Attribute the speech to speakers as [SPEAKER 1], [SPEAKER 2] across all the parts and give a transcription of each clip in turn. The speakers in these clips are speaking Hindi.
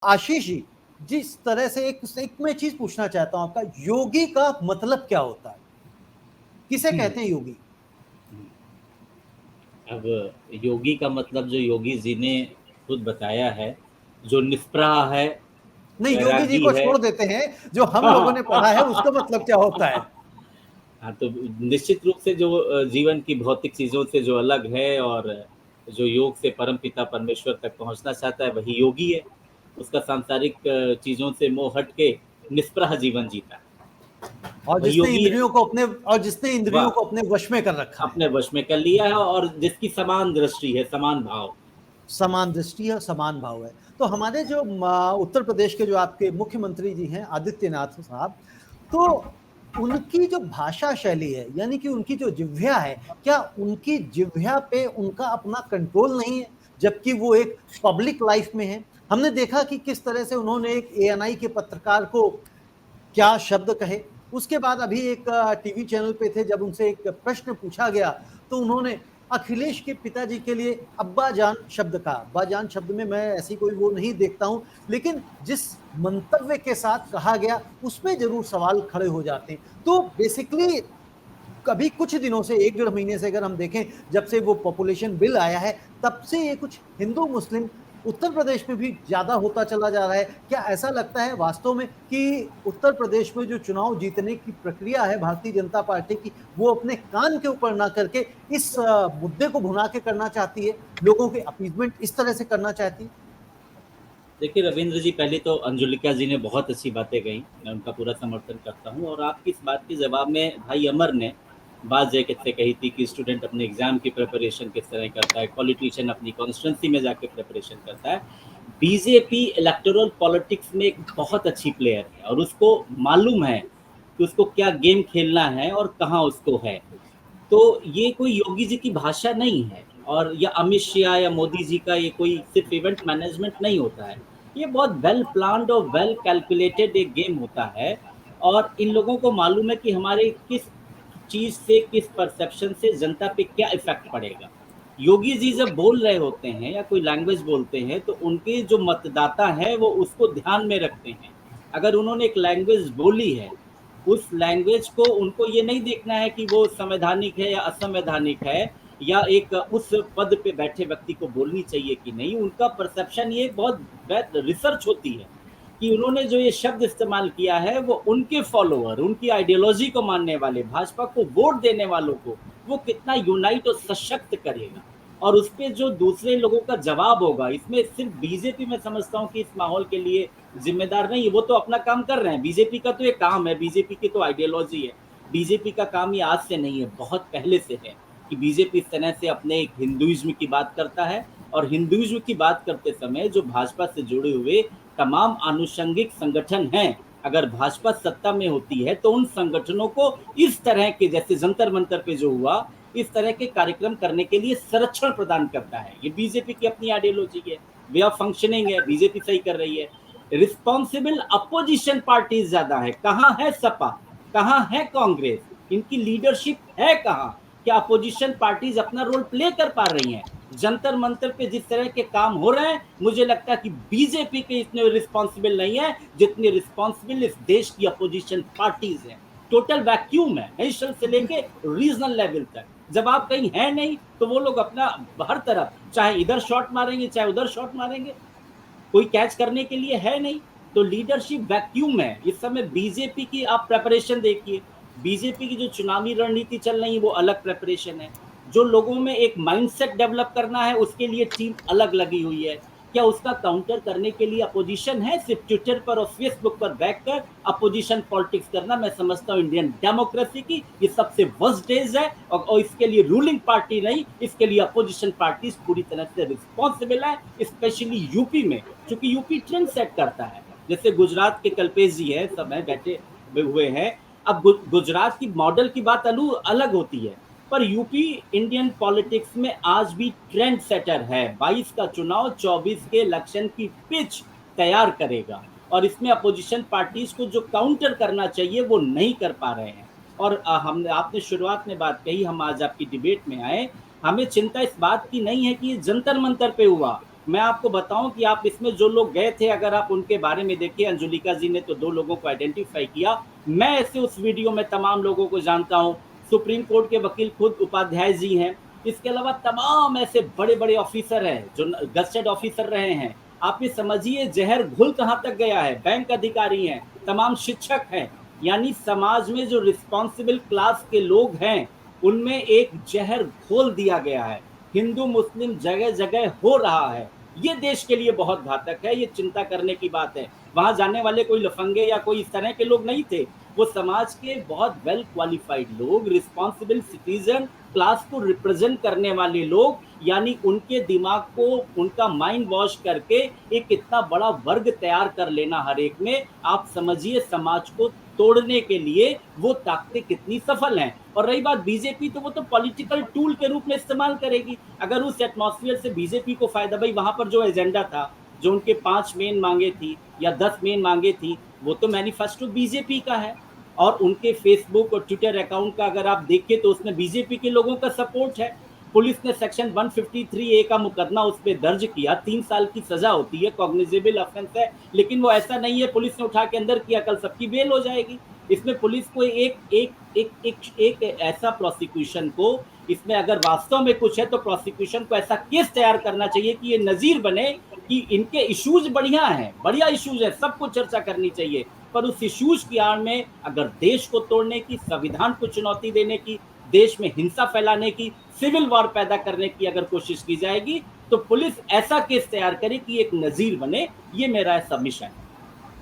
[SPEAKER 1] आशीष जी, जिस तरह से एक मैं चीज पूछना चाहता हूं आपका, योगी का मतलब क्या होता है? किसे कहते हैं योगी?
[SPEAKER 2] अब योगी का मतलब जो योगी जी ने खुद बताया है, जो निष्प्रह है,
[SPEAKER 1] नहीं, योगी जी
[SPEAKER 2] वैरागी
[SPEAKER 1] को
[SPEAKER 2] है।
[SPEAKER 1] छोड़ देते हैं, जो हम लोगों ने पढ़ा है उसका मतलब क्या होता है?
[SPEAKER 2] हाँ, तो निश्चित रूप से जो जीवन की भौतिक चीज़ों से जो अलग है और जो योग से परमपिता परमेश्वर तक पहुँचना चाहता है, वही योगी है। उसका सांसारिक चीज़ों से मोह हट के निष्प्रह जीवन जीता है,
[SPEAKER 1] और
[SPEAKER 2] वही योगी है।
[SPEAKER 1] जिसने इंद्रियों
[SPEAKER 2] वाह!
[SPEAKER 1] को अपने वश में कर रखा है।
[SPEAKER 2] अपने वश में कर लिया है और जिसकी समान दृष्टि है, समान भाव।
[SPEAKER 1] समान दृष्टि है, समान भाव है। तो हमारे जो उत्तर प्रदेश के जो आपके मुख्यमंत्री जी हैं आदित्यनाथ साहब, तो उनकी जो भाषा शैली है, यानी कि उनकी जो जिह्वा है, क्या उनकी जिह्वा पे उनका अपना कंट्रोल नहीं है, जबकि वो एक पब्लिक लाइफ में है? हमने देखा कि किस तरह से उन्होंने एक एएनआई के पत्रकार को क्या शब्द कहे। उसके बाद अभी एक टीवी चैनल पे थे, जब उनसे एक प्रश्न पूछा गया तो उन्होंने अखिलेश के पिताजी के लिए अब्बा जान शब्द कहा। अब्बा जान शब्द में मैं ऐसी कोई वो नहीं देखता हूं, लेकिन जिस मंतव्य के साथ कहा गया उसमें जरूर सवाल खड़े हो जाते हैं। तो बेसिकली कभी कुछ दिनों से, एक डेढ़ महीने से अगर हम देखें, जब से वो पॉपुलेशन बिल आया है, तब से ये कुछ हिंदू मुस्लिम उत्तर प्रदेश में भी ज्यादा होता चला जा रहा है। क्या ऐसा लगता है वास्तव में कि उत्तर प्रदेश में जो चुनाव जीतने की प्रक्रिया है भारतीय जनता पार्टी की, वो अपने कान के ऊपर ना करके इस मुद्दे को भुना के करना चाहती है, लोगों के अपीजमेंट इस तरह से करना चाहती है?
[SPEAKER 2] देखिए रविंद्र जी, पहले तो अंजुलिका जी ने बहुत अच्छी बातें कही, मैं उनका पूरा समर्थन करता हूँ। और आपकी इस बात के जवाब में भाई अमर ने बात जैकेट से कही थी कि स्टूडेंट अपने एग्ज़ाम की प्रिपरेशन किस तरह करता है, पॉलिटिशियन अपनी कॉन्स्टिट्यूंसी में जाके प्रिपरेशन करता है। बीजेपी इलेक्टोरल पॉलिटिक्स में एक बहुत अच्छी प्लेयर है और उसको मालूम है कि उसको क्या गेम खेलना है और कहाँ उसको है। तो ये कोई योगी जी की भाषा नहीं है और या अमित शाह या मोदी जी का ये कोई सिर्फ इवेंट मैनेजमेंट नहीं होता है। ये बहुत वेल प्लान्ड और वेल कैलकुलेटेड एक गेम होता है और इन लोगों को मालूम है कि हमारे किस चीज़ से, किस परसेप्शन से जनता पे क्या इफ़ेक्ट पड़ेगा। योगी जी जब बोल रहे होते हैं या कोई लैंग्वेज बोलते हैं तो उनके जो मतदाता हैं वो उसको ध्यान में रखते हैं। अगर उन्होंने एक लैंग्वेज बोली है, उस लैंग्वेज को उनको ये नहीं देखना है कि वो संवैधानिक है या असंवैधानिक है या एक उस पद पे बैठे व्यक्ति को बोलनी चाहिए कि नहीं। उनका परसेप्शन ये बहुत रिसर्च होती है कि उन्होंने जो ये शब्द इस्तेमाल किया है वो उनके फॉलोअर, उनकी आइडियोलॉजी को मानने वाले, भाजपा को वोट देने वालों को वो कितना यूनाइट और सशक्त करेगा और उस पर जो दूसरे लोगों का जवाब होगा। इसमें सिर्फ बीजेपी में समझता हूँ कि इस माहौल के लिए जिम्मेदार नहीं है, वो तो अपना काम कर रहे हैं। बीजेपी का तो ये काम है, बीजेपी की तो आइडियोलॉजी है। बीजेपी का काम ये आज से नहीं है, बहुत पहले से है कि बीजेपी इस तरह से अपने एक हिंदुइज्म की बात करता है और हिंदुइज्म की बात करते समय जो भाजपा से जुड़े हुए तमाम आनुषंगिक संगठन हैं, अगर भाजपा सत्ता में होती है तो उन संगठनों को इस तरह के, जैसे जंतर मंतर पे जो हुआ, इस तरह के कार्यक्रम करने के लिए संरक्षण प्रदान करता है। ये बीजेपी की अपनी आइडियोलॉजी है, वे ऑफ फंक्शनिंग है, बीजेपी सही कर रही है। रिस्पॉन्सिबल अपोजिशन पार्टीज ज्यादा है। कहाँ है सपा, कहाँ है कांग्रेस, इनकी लीडरशिप है कहाँ? क्या अपोजिशन पार्टीज अपना रोल प्ले कर पा रही हैं? जंतर मंतर पे जिस तरह के काम हो रहे हैं, मुझे लगता है कि बीजेपी के इतने रिस्पॉन्सिबल नहीं है जितने रिस्पॉन्सिबल इस देश की अपोजिशन पार्टीज हैं। टोटल वैक्यूम है नेशनल से लेके रीजनल लेवल तक। जब आप कहीं है नहीं तो वो लोग अपना हर तरफ, चाहे इधर शॉट मारेंगे चाहे उधर शॉट मारेंगे, कोई कैच करने के लिए है नहीं। तो लीडरशिप वैक्यूम है इस समय। बीजेपी की आप प्रेपरेशन देखिए, बीजेपी की जो चुनावी रणनीति चल रही है वो अलग प्रेपरेशन है। जो लोगों में एक माइंडसेट डेवलप करना है उसके लिए टीम अलग लगी हुई है। क्या उसका काउंटर करने के लिए अपोजिशन है? सिर्फ ट्विटर पर और फेसबुक पर बैठकर अपोजिशन पॉलिटिक्स करना, मैं समझता हूँ इंडियन डेमोक्रेसी की ये सबसे वर्स्ट डेज है। और इसके लिए रूलिंग पार्टी नहीं, इसके लिए अपोजिशन पार्टीज पूरी तरह से रिस्पॉन्सिबल है, स्पेशली यूपी में, क्योंकि यूपी ट्रेंड सेट करता है। जैसे गुजरात के कल्पेश जी है, सब है बैठे हुए हैं। अब गुजरात की मॉडल की बात अलग होती है, पर यूपी इंडियन पॉलिटिक्स में आज भी ट्रेंड सेटर है। 22 का चुनाव 24 के इलेक्शन की पिच तैयार करेगा और इसमें अपोजिशन पार्टीज को जो काउंटर करना चाहिए वो नहीं कर पा रहे हैं। और हमने, आपने शुरुआत में बात कही, हम आज आपकी डिबेट में आए, हमें चिंता इस बात की नहीं है कि ये जंतर मंतर पे हुआ। मैं आपको बताऊं कि आप इसमें जो लोग गए थे, अगर आप उनके बारे में देखिए, अंजुलिका जी ने तो 2 लोगों को आइडेंटिफाई किया। मैं ऐसे उस वीडियो में तमाम लोगों को जानता हूं। सुप्रीम कोर्ट के वकील खुद उपाध्याय जी हैं। इसके अलावा तमाम ऐसे बड़े-बड़े ऑफिसर हैं जो गज़टेड ऑफिसर रहे हैं। आप ये समझिए जहर घुल कहाँ तक गया है। बैंक अधिकारी हैं, तमाम शिक्षक हैं, यानी समाज में जो रिस्पॉन्सिबल क्लास के लोग हैं, उनमें एक जहर घोल दिया गया है। हिंदू मुस्लिम जगह जगह हो रहा है। ये देश के लिए बहुत घातक है, ये चिंता करने की बात है। वहां जाने वाले कोई लफंगे या कोई इस तरह के लोग नहीं थे। वो समाज के बहुत वेल क्वालिफाइड लोग, रिस्पॉन्सिबल सिटीजन क्लास को रिप्रेजेंट करने वाले लोग, यानी उनके दिमाग को, उनका माइंड वॉश करके एक इतना बड़ा वर्ग तैयार कर लेना हर एक में, आप समझिए समाज को तोड़ने के लिए वो ताकतें कितनी सफल हैं। और रही बात बीजेपी, तो वो तो पॉलिटिकल टूल के रूप में इस्तेमाल करेगी। अगर उस एटमॉस्फेयर से बीजेपी को फायदा, भाई वहां पर जो एजेंडा था, जो उनके 5 मेन मांगे थी या 10 मेन मांगे थी, वो तो मैनिफेस्टो बीजेपी का है। और उनके फेसबुक और ट्विटर अकाउंट का अगर आप देखिए तो उसमें बीजेपी के लोगों का सपोर्ट है। पुलिस ने सेक्शन 153A का मुकदमा उस पर दर्ज किया, 3 साल की सजा होती है, कॉग्निजेबल ऑफेंस है। लेकिन वो ऐसा नहीं है पुलिस ने उठा के अंदर किया, कल सबकी बेल हो जाएगी। इसमें पुलिस को एक एक एक एक, एक ऐसा प्रोसिक्यूशन को, इसमें अगर वास्तव में कुछ है तो प्रोसिक्यूशन को ऐसा केस तैयार करना चाहिए कि ये नजीर बने कि इनके इश्यूज बढ़िया हैं, बढ़िया इश्यूज है, सबको चर्चा करनी चाहिए। पर उस इश्यूज की आड़ में अगर देश को तोड़ने की, संविधान को चुनौती देने की, देश में हिंसा फैलाने की, सिविल वॉर पैदा करने की अगर कोशिश की जाएगी, तो पुलिस ऐसा केस तैयार करे कि एक नजीर बने। ये मेरा सबमिशन है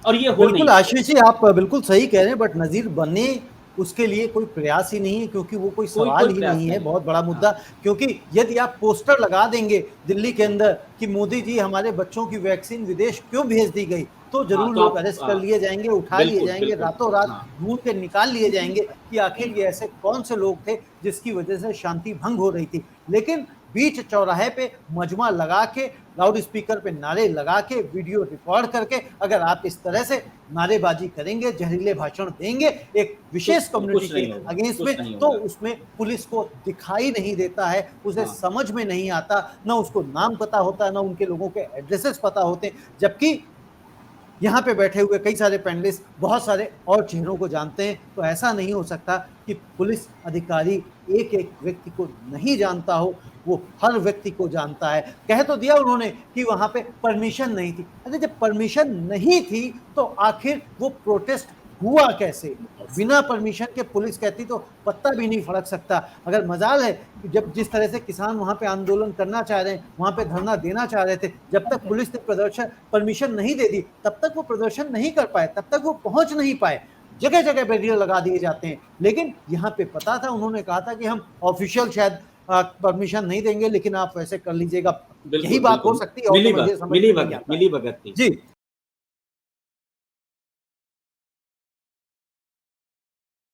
[SPEAKER 2] और ये हो नहीं
[SPEAKER 1] बिल्कुल
[SPEAKER 2] रहा है।
[SPEAKER 1] आशीष जी, आप बिल्कुल सही कह रहे हैं, बट नज़ीर बने उसके लिए कोई प्रयास ही नहीं है, क्योंकि वो कोई
[SPEAKER 2] कोई
[SPEAKER 1] सवाल
[SPEAKER 2] कोई
[SPEAKER 1] ही
[SPEAKER 2] प्रयास
[SPEAKER 1] नहीं है,
[SPEAKER 2] नहीं है।
[SPEAKER 1] बहुत बड़ा मुद्दा।
[SPEAKER 2] हाँ,
[SPEAKER 1] क्योंकि यदि आप पोस्टर लगा देंगे दिल्ली के अंदर कि मोदी जी हमारे बच्चों की वैक्सीन विदेश क्यों भेज दी गई, तो
[SPEAKER 2] हाँ,
[SPEAKER 1] ज़रूर
[SPEAKER 2] तो
[SPEAKER 1] लोग
[SPEAKER 2] आप
[SPEAKER 1] अरेस्ट कर लिए जाएँगे, उठा लिए
[SPEAKER 2] बिल्कुल,
[SPEAKER 1] जाएँगे,
[SPEAKER 2] बिल्कुल।
[SPEAKER 1] रातों रात
[SPEAKER 2] हाँ,
[SPEAKER 1] ढूँढ के निकाल लिए जाएँगे कि आखिर ये ऐसे कौन से लोग थे जिसकी वजह से शांति भंग हो रही थी। लेकिन बीच चौराहे पे मजमा लगा के, लाउड स्पीकर पे नारे लगा के, वीडियो रिकॉर्ड करके अगर आप इस तरह से नारेबाजी करेंगे, जहरीले भाषण देंगे एक विशेष
[SPEAKER 2] तो
[SPEAKER 1] कम्युनिटी
[SPEAKER 2] कुछ
[SPEAKER 1] के
[SPEAKER 2] नहीं होगा,
[SPEAKER 1] अगेंस्ट में,
[SPEAKER 2] कुछ नहीं
[SPEAKER 1] तो
[SPEAKER 2] होगा।
[SPEAKER 1] उसमें पुलिस को दिखाई नहीं देता है, उसे
[SPEAKER 2] हाँ,
[SPEAKER 1] समझ में नहीं आता, ना उसको नाम पता होता है, ना उनके लोगों के एड्रेसेस पता होते हैं। जबकि यहाँ पे बैठे हुए कई सारे पैनलिस्ट बहुत सारे और चेहरों को जानते हैं। तो ऐसा नहीं हो सकता कि पुलिस अधिकारी एक-एक व्यक्ति को नहीं जानता हो, वो हर व्यक्ति को जानता है। कह तो दिया उन्होंने कि वहाँ पे परमिशन नहीं थी। अरे जब परमिशन नहीं थी, तो आखिर वो प्रोटेस्ट हुआ कैसे? बिना परमिशन के पुलिस कहती तो पत्ता भी नहीं फड़क सकता। अगर मजाल है कि जब जिस तरह से किसान वहाँ पे आंदोलन करना चाह रहे हैं, वहाँ पे धरना देना चाह रहे थे, जब तक पुलिस ने परमिशन नहीं दे दी, तब तक वो प्रदर्शन नहीं कर पाए, तब तक वो पहुँच नहीं पाए। जगह-जगह बैरियर लगा दिए जाते हैं। लेकिन यहाँ पे पता था, उन्होंने कहा था कि हम ऑफिशियल शायद परमिशन नहीं देंगे, लेकिन आप वैसे कर लीजिएगा। यही
[SPEAKER 2] बिल्कुल,
[SPEAKER 1] बात हो
[SPEAKER 2] बिल्कुल।
[SPEAKER 1] सकती है, और तो मुझे समझ
[SPEAKER 2] मिली
[SPEAKER 1] में नहीं
[SPEAKER 2] भगत
[SPEAKER 1] आता है।
[SPEAKER 2] मिली भगत थी।
[SPEAKER 1] जी।